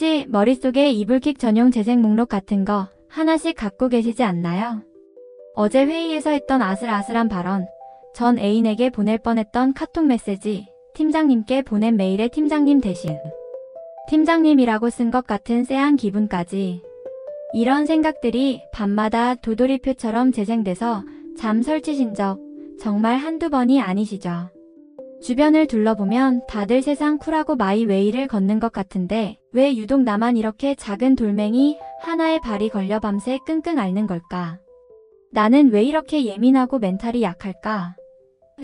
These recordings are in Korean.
혹시 머릿속에 이불킥 전용 재생 목록 같은 거 하나씩 갖고 계시지 않나요? 어제 회의에서 했던 아슬아슬한 발언, 전 애인에게 보낼 뻔했던 카톡 메시지, 팀장님께 보낸 메일에 팀장님 대신 팀장님이라고 쓴 것 같은 쎄한 기분까지. 이런 생각들이 밤마다 도돌이표처럼 재생돼서 잠 설치신 적 정말 한두 번이 아니시죠? 주변을 둘러보면 다들 세상 쿨하고 마이 웨이를 걷는 것 같은데 왜 유독 나만 이렇게 작은 돌멩이 하나에 발이 걸려 밤새 끙끙 앓는 걸까? 나는 왜 이렇게 예민하고 멘탈이 약할까?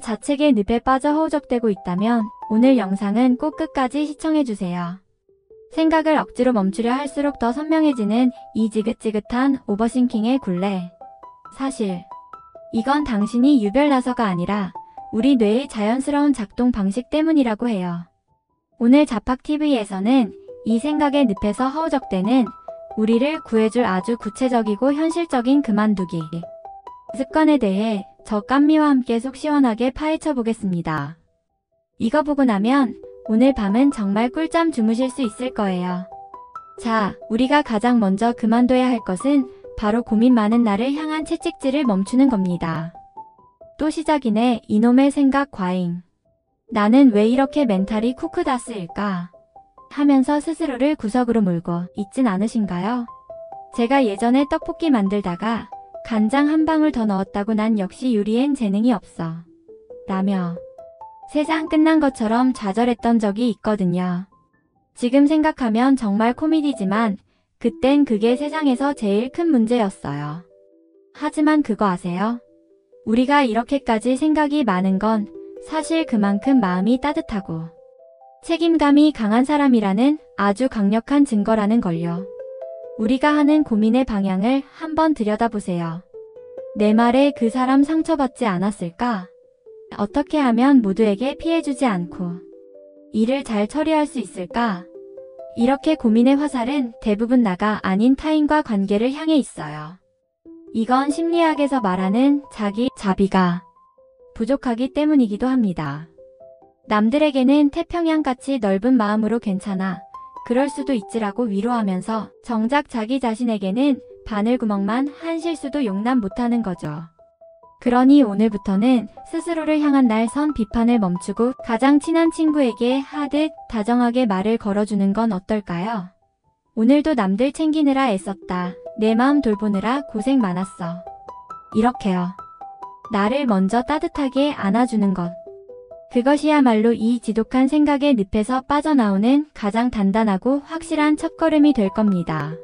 자책의 늪에 빠져 허우적대고 있다면 오늘 영상은 꼭 끝까지 시청해주세요. 생각을 억지로 멈추려 할수록 더 선명해지는 이 지긋지긋한 오버싱킹의 굴레. 사실 이건 당신이 유별나서가 아니라 우리 뇌의 자연스러운 작동 방식 때문이라고 해요. 오늘 자팍TV에서는 이 생각의 늪에서 허우적대는 우리를 구해줄 아주 구체적이고 현실적인 그만두기 습관에 대해 저 깐미와 함께 속 시원하게 파헤쳐 보겠습니다. 이거 보고 나면 오늘 밤은 정말 꿀잠 주무실 수 있을 거예요. 자, 우리가 가장 먼저 그만둬야 할 것은 바로 고민 많은 나를 향한 채찍질을 멈추는 겁니다. 또 시작이네, 이놈의 생각 과잉. 나는 왜 이렇게 멘탈이 쿠크다스일까? 하면서 스스로를 구석으로 몰고 있진 않으신가요? 제가 예전에 떡볶이 만들다가 간장 한 방울 더 넣었다고 난 역시 요리엔 재능이 없어 라며 세상 끝난 것처럼 좌절했던 적이 있거든요. 지금 생각하면 정말 코미디지만 그땐 그게 세상에서 제일 큰 문제였어요. 하지만 그거 아세요? 우리가 이렇게까지 생각이 많은 건 사실 그만큼 마음이 따뜻하고 책임감이 강한 사람이라는 아주 강력한 증거라는 걸요. 우리가 하는 고민의 방향을 한번 들여다보세요. 내 말에 그 사람 상처받지 않았을까? 어떻게 하면 모두에게 피해주지 않고 일을 잘 처리할 수 있을까? 이렇게 고민의 화살은 대부분 나가 아닌 타인과 관계를 향해 있어요. 이건 심리학에서 말하는 자기 자비가 부족하기 때문이기도 합니다. 남들에게는 태평양같이 넓은 마음으로 괜찮아, 그럴 수도 있지라고 위로하면서 정작 자기 자신에게는 바늘구멍만 한 실수도 용납 못하는 거죠. 그러니 오늘부터는 스스로를 향한 날 선 비판을 멈추고 가장 친한 친구에게 하듯 다정하게 말을 걸어주는 건 어떨까요? 오늘도 남들 챙기느라 애썼다. 내 마음 돌보느라 고생 많았어. 이렇게요. 나를 먼저 따뜻하게 안아주는 것. 그것이야말로 이 지독한 생각의 늪에서 빠져나오는 가장 단단하고 확실한 첫걸음이 될 겁니다.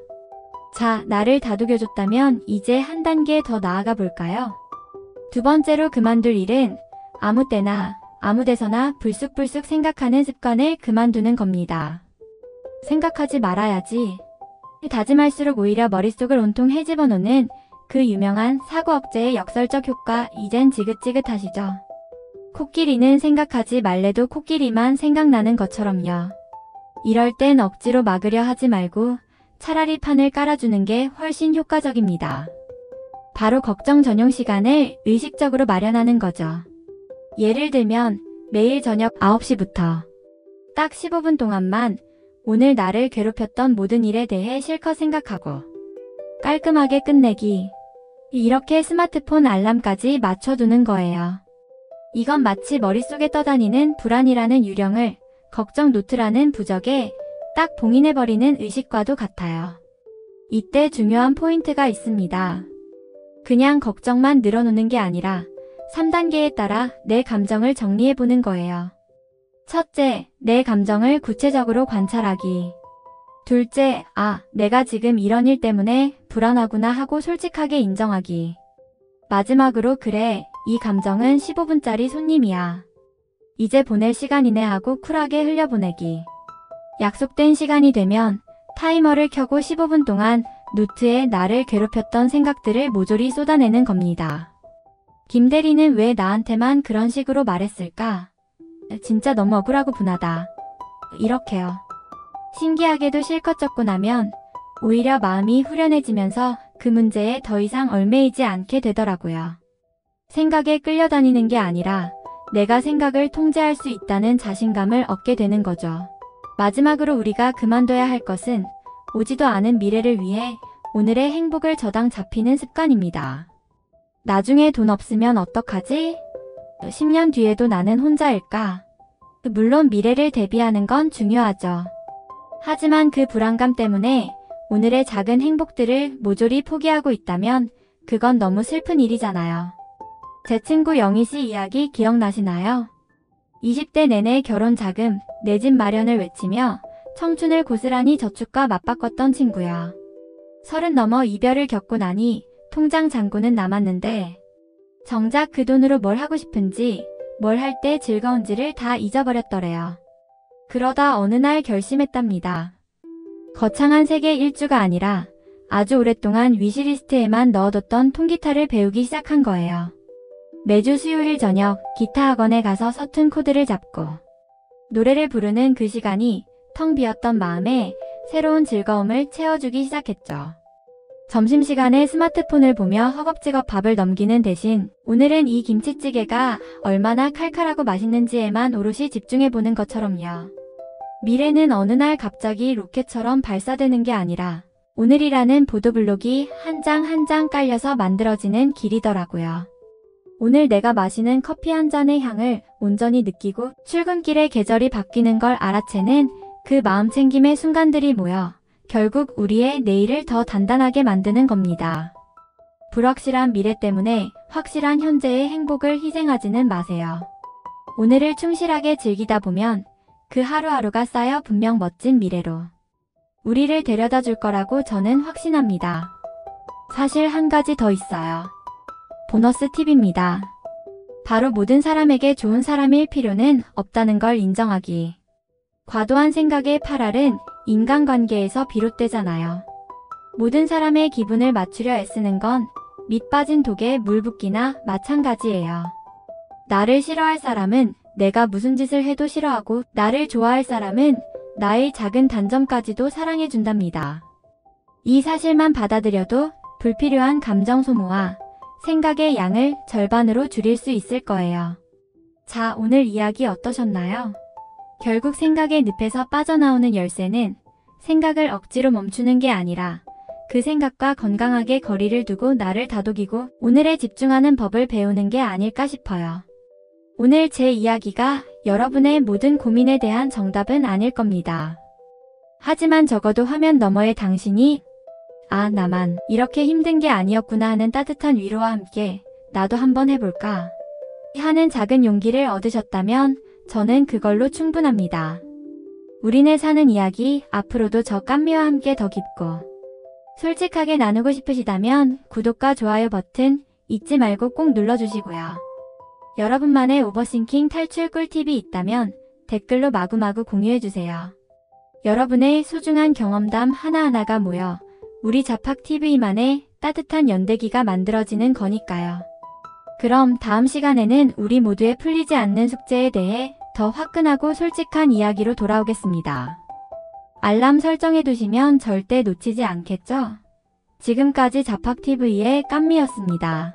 자, 나를 다독여줬다면 이제 한 단계 더 나아가 볼까요? 두 번째로 그만둘 일은 아무 때나 아무 데서나 불쑥불쑥 생각하는 습관을 그만두는 겁니다. 생각하지 말아야지. 다짐할수록 오히려 머릿속을 온통 헤집어놓는 그 유명한 사고 억제의 역설적 효과, 이젠 지긋지긋하시죠? 코끼리는 생각하지 말래도 코끼리만 생각나는 것처럼요. 이럴 땐 억지로 막으려 하지 말고 차라리 판을 깔아주는 게 훨씬 효과적입니다. 바로 걱정 전용 시간을 의식적으로 마련하는 거죠. 예를 들면 매일 저녁 9시부터 딱 15분 동안만 오늘 나를 괴롭혔던 모든 일에 대해 실컷 생각하고 깔끔하게 끝내기. 이렇게 스마트폰 알람까지 맞춰두는 거예요. 이건 마치 머릿속에 떠다니는 불안이라는 유령을 걱정 노트라는 부적에 딱 봉인해버리는 의식과도 같아요. 이때 중요한 포인트가 있습니다. 그냥 걱정만 늘어놓는 게 아니라 3단계에 따라 내 감정을 정리해보는 거예요. 첫째, 내 감정을 구체적으로 관찰하기. 둘째, 내가 지금 이런 일 때문에 불안하구나 하고 솔직하게 인정하기. 마지막으로, 그래, 이 감정은 15분짜리 손님이야. 이제 보낼 시간이네 하고 쿨하게 흘려보내기. 약속된 시간이 되면 타이머를 켜고 15분 동안 노트에 나를 괴롭혔던 생각들을 모조리 쏟아내는 겁니다. 김 대리는 왜 나한테만 그런 식으로 말했을까? 진짜 너무 억울하고 분하다. 이렇게요. 신기하게도 실컷 적고 나면 오히려 마음이 후련해지면서 그 문제에 더 이상 얽매이지 않게 되더라고요. 생각에 끌려다니는 게 아니라 내가 생각을 통제할 수 있다는 자신감을 얻게 되는 거죠. 마지막으로 우리가 그만둬야 할 것은 오지도 않은 미래를 위해 오늘의 행복을 저당 잡히는 습관입니다. 나중에 돈 없으면 어떡하지? 10년 뒤에도 나는 혼자일까? 물론 미래를 대비하는 건 중요하죠. 하지만 그 불안감 때문에 오늘의 작은 행복들을 모조리 포기하고 있다면 그건 너무 슬픈 일이잖아요. 제 친구 영희 씨 이야기 기억나시나요? 20대 내내 결혼 자금, 내 집 마련을 외치며 청춘을 고스란히 저축과 맞바꿨던 친구야. 30 넘어 이별을 겪고 나니 통장 잔고는 남았는데 정작 그 돈으로 뭘 하고 싶은지, 뭘 할 때 즐거운지를 다 잊어버렸더래요. 그러다 어느 날 결심했답니다. 거창한 세계 일주가 아니라 아주 오랫동안 위시리스트에만 넣어뒀던 통기타를 배우기 시작한 거예요. 매주 수요일 저녁 기타 학원에 가서 서툰 코드를 잡고 노래를 부르는 그 시간이 텅 비었던 마음에 새로운 즐거움을 채워주기 시작했죠. 점심시간에 스마트폰을 보며 허겁지겁 밥을 넘기는 대신 오늘은 이 김치찌개가 얼마나 칼칼하고 맛있는지에만 오롯이 집중해보는 것처럼요. 미래는 어느 날 갑자기 로켓처럼 발사되는 게 아니라 오늘이라는 보도블록이 한 장 한 장 깔려서 만들어지는 길이더라고요. 오늘 내가 마시는 커피 한 잔의 향을 온전히 느끼고 출근길에 계절이 바뀌는 걸 알아채는 그 마음챙김의 순간들이 모여 결국 우리의 내일을 더 단단하게 만드는 겁니다. 불확실한 미래 때문에 확실한 현재의 행복을 희생하지는 마세요. 오늘을 충실하게 즐기다 보면 그 하루하루가 쌓여 분명 멋진 미래로 우리를 데려다 줄 거라고 저는 확신합니다. 사실 한 가지 더 있어요. 보너스 팁입니다. 바로 모든 사람에게 좋은 사람일 필요는 없다는 걸 인정하기. 과도한 생각의 파랄은 인간관계에서 비롯되잖아요. 모든 사람의 기분을 맞추려 애쓰는 건 밑 빠진 독에 물 붓기나 마찬가지예요. 나를 싫어할 사람은 내가 무슨 짓을 해도 싫어하고 나를 좋아할 사람은 나의 작은 단점까지도 사랑해준답니다. 이 사실만 받아들여도 불필요한 감정 소모와 생각의 양을 절반으로 줄일 수 있을 거예요. 자, 오늘 이야기 어떠셨나요? 결국 생각의 늪에서 빠져나오는 열쇠는 생각을 억지로 멈추는 게 아니라 그 생각과 건강하게 거리를 두고 나를 다독이고 오늘에 집중하는 법을 배우는 게 아닐까 싶어요. 오늘 제 이야기가 여러분의 모든 고민에 대한 정답은 아닐 겁니다. 하지만 적어도 화면 너머의 당신이 아, 나만 이렇게 힘든 게 아니었구나 하는 따뜻한 위로와 함께 나도 한번 해볼까 하는 작은 용기를 얻으셨다면 저는 그걸로 충분합니다. 우리네 사는 이야기 앞으로도 저 깐미와 함께 더 깊고 솔직하게 나누고 싶으시다면 구독과 좋아요 버튼 잊지 말고 꼭 눌러주시고요. 여러분만의 오버싱킹 탈출 꿀팁이 있다면 댓글로 마구마구 공유해주세요. 여러분의 소중한 경험담 하나하나가 모여 우리 자팍TV만의 따뜻한 연대기가 만들어지는 거니까요. 그럼 다음 시간에는 우리 모두의 풀리지 않는 숙제에 대해 더 화끈하고 솔직한 이야기로 돌아오겠습니다. 알람 설정해두시면 절대 놓치지 않겠죠? 지금까지 자팍TV의 깐미였습니다.